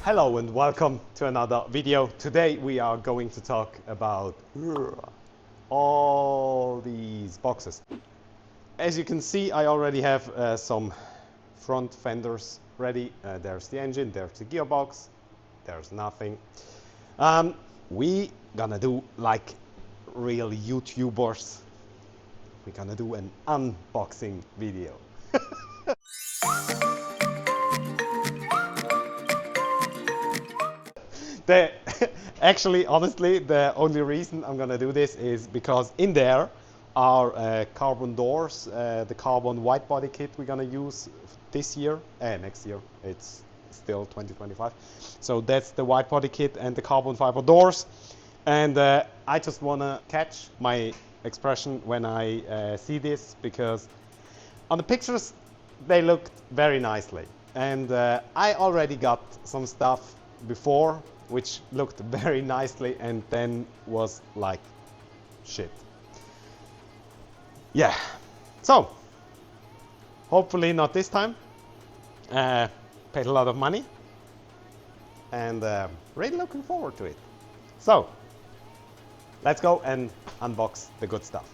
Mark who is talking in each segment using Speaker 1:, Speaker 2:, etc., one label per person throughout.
Speaker 1: Hello and welcome to another video. Today we are going to talk about all these boxes. As you can see, I already have some front fenders ready. There's the engine, there's the gearbox, there's nothing. We gonna do like real YouTubers. We're gonna do an unboxing video. Actually, honestly, the only reason I'm gonna do this is because in there are carbon doors, the carbon widebody kit we're gonna use this year, next year, it's still 2025. So that's the widebody kit and the carbon fiber doors. And I just wanna catch my expression when I see this, because on the pictures they looked very nicely. And I already got some stuff before which looked very nicely and then was like shit. Yeah, so hopefully not this time. Paid a lot of money and really looking forward to it. So let's go and unbox the good stuff.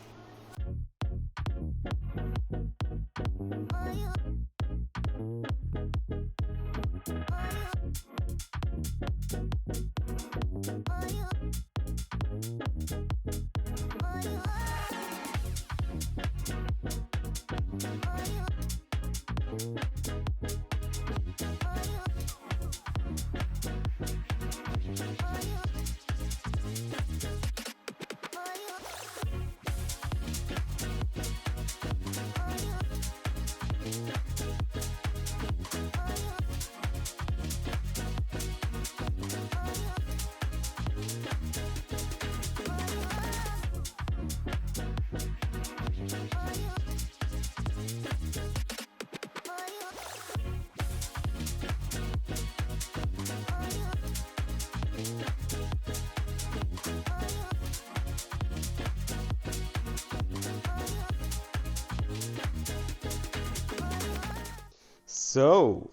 Speaker 1: So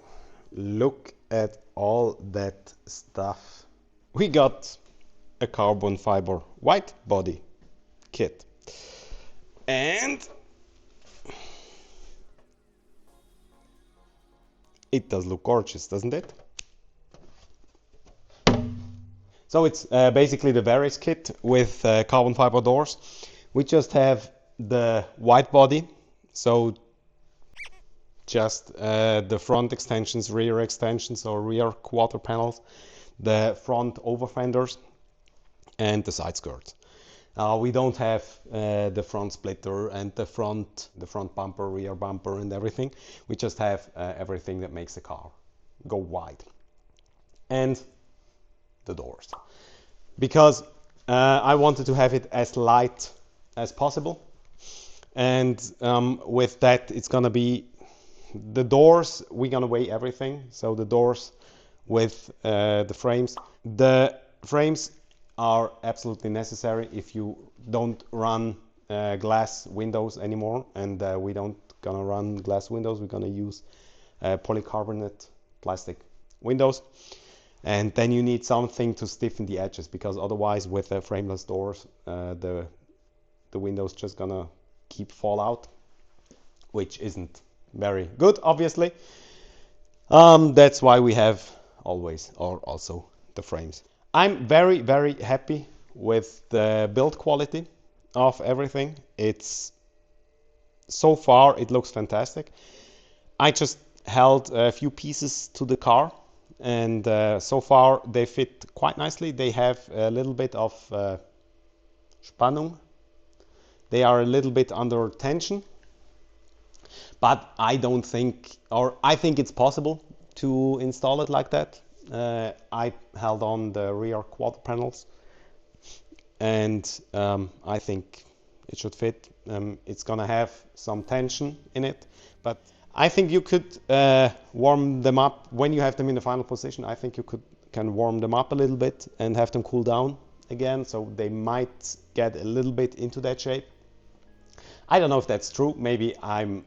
Speaker 1: look at all that stuff. We got a carbon fiber widebody kit, and it does look gorgeous, doesn't it? So it's basically the Yaris kit with carbon fiber doors. We just have the widebody, so just the front extensions, rear extensions or rear quarter panels, the front over fenders and the side skirts. We don't have the front splitter and the front bumper, rear bumper and everything. We just have everything that makes the car go wide. And the doors. Because I wanted to have it as light as possible. And with that it's gonna be the doors, we're gonna weigh everything. So the doors with the frames. The frames are absolutely necessary if you don't run glass windows anymore, and we don't gonna run glass windows. We're gonna use polycarbonate plastic windows, and then you need something to stiffen the edges, because otherwise with frameless doors the windows just gonna keep fall out, which isn't very good, obviously. That's why we have always or also the frames. I'm very happy with the build quality of everything. It's so far it looks fantastic. I just held a few pieces to the car, and so far they fit quite nicely. They have a little bit of Spannung. They are a little bit under tension. But I don't think, or I think it's possible to install it like that. I held on the rear quarter panels, and I think it should fit. It's gonna have some tension in it, but I think you could warm them up when you have them in the final position. I think you can warm them up a little bit and have them cool down again, so they might get a little bit into that shape. I don't know if that's true. Maybe I'm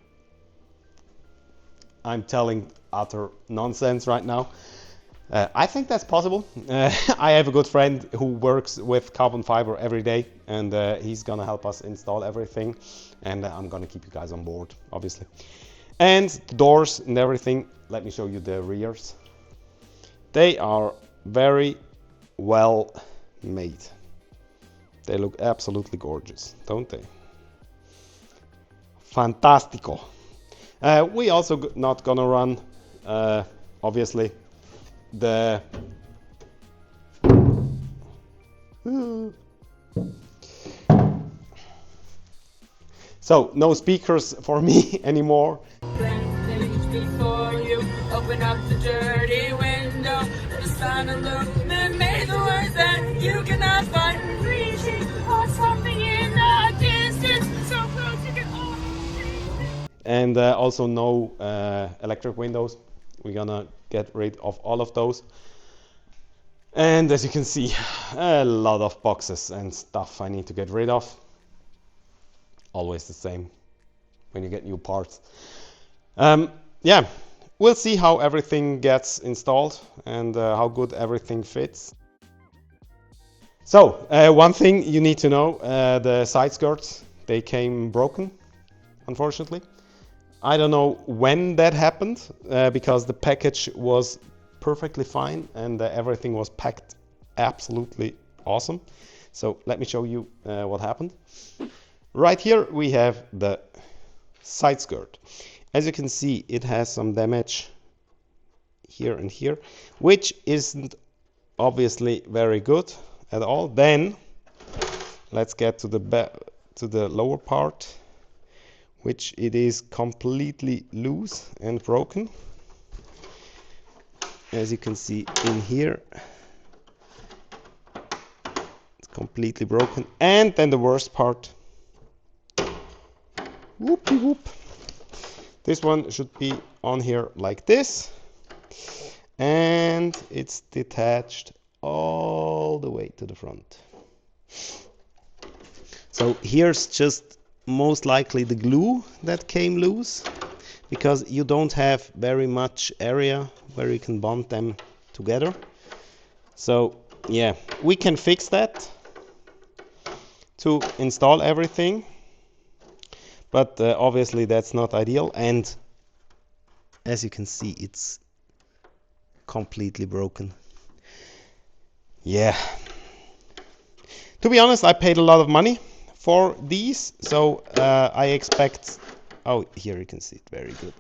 Speaker 1: telling utter nonsense right now. I think that's possible. I have a good friend who works with carbon fiber every day, and he's gonna help us install everything, and I'm gonna keep you guys on board, obviously. And the doors and everything, let me show you the rears. They are very well made. They look absolutely gorgeous, don't they? Fantastico. We also not gonna run, obviously, the so no speakers for me anymore. Before you open up the dirty window, the sun illuminates made the words that you cannot find. Reaching or something in the distance, so close you can all. And also no electric windows. We're gonna get rid of all of those. And as you can see, a lot of boxes and stuff I need to get rid of. Always the same when you get new parts. Yeah, we'll see how everything gets installed and how good everything fits. So, one thing you need to know, the side skirts, they came broken, unfortunately. I don't know when that happened, because the package was perfectly fine and everything was packed absolutely awesome. So let me show you what happened. Right here we have the side skirt. As you can see, it has some damage here and here, which isn't obviously very good at all. Then let's get to the lower part, which it is completely loose and broken. As you can see in here, it's completely broken. And then the worst part, whoopie whoop. This one should be on here like this, and it's detached all the way to the front. So here's just most likely the glue that came loose, because you don't have very much area where you can bond them together. So yeah, we can fix that to install everything, but obviously that's not ideal. And as you can see, it's completely broken. Yeah, to be honest, I paid a lot of money for these, so I expect, oh, here you can see it very good,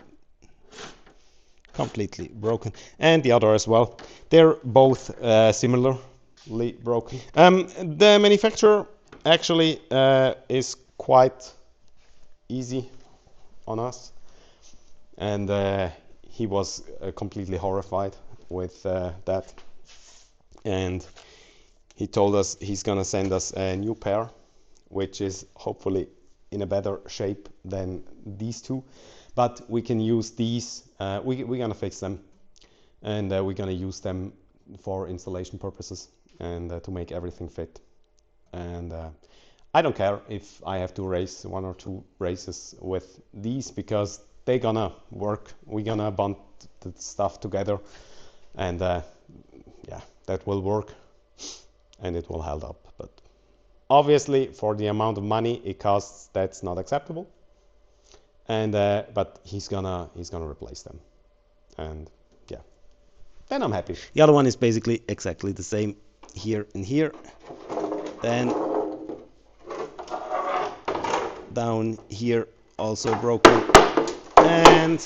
Speaker 1: completely broken, and the other as well. They're both similarly broken. The manufacturer actually is quite easy on us, and he was completely horrified with that, and he told us he's gonna send us a new pair, which is hopefully in a better shape than these two, but we can use these. We're gonna fix them, and we're gonna use them for installation purposes and to make everything fit. And I don't care if I have to race 1 or 2 races with these, because they're gonna work. We're gonna bond the stuff together, and yeah, that will work and it will hold up. But obviously, for the amount of money it costs, that's not acceptable. And but he's gonna replace them, and yeah, then I'm happy. The other one is basically exactly the same here and here. Then down here also broken, and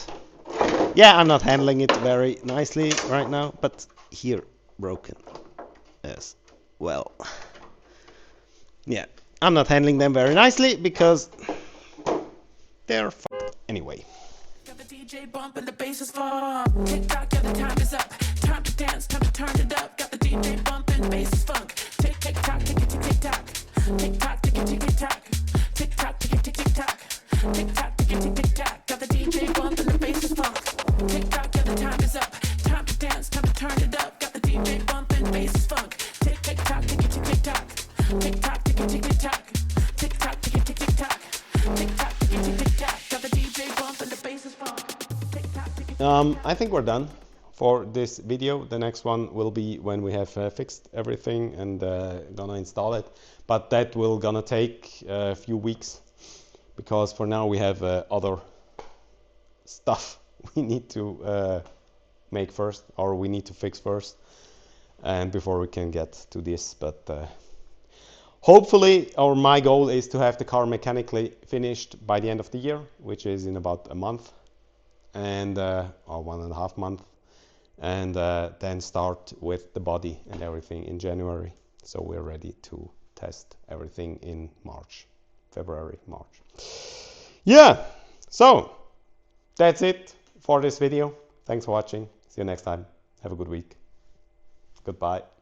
Speaker 1: yeah, I'm not handling it very nicely right now, but here broken as well. Yeah, I'm not handling them very nicely because they're anyway.
Speaker 2: Got the DJ bump and the bass is funk. Tick tock, yeah, the time is up. Time to dance, time to turn it up. Got the DJ bump and bass is funk. Tick tick tock, tick tick tick tock. Tick tock, tick tick tick tock. Tick tock, tick tick tick tock. Tick tock, tick tick tick tock. Got the DJ bump and the bass is funk. Tick tock, yeah, the time is up. Time to dance, time to turn it up. Got the DJ bump and bass is funk. Tick tick tock, tick tick tick tock. Tick tock, tick tick tick tock. Tick tock, tick tick tick tock. Tick tock, tick tick tick tock. Got the DJ bump and the bass is funk. Tick tock, tick tick.
Speaker 1: I think we're done for this video. The next one will be when we have fixed everything and gonna install it, but that will gonna take a few weeks, because for now we have other stuff we need to make first, or we need to fix first, and before we can get to this. But hopefully, or my goal is to have the car mechanically finished by the end of the year, which is in about a month, and or 1.5 months, and then start with the body and everything in January, so we're ready to test everything in February, March. Yeah, so that's it for this video. Thanks for watching. See you next time. Have a good week. Goodbye.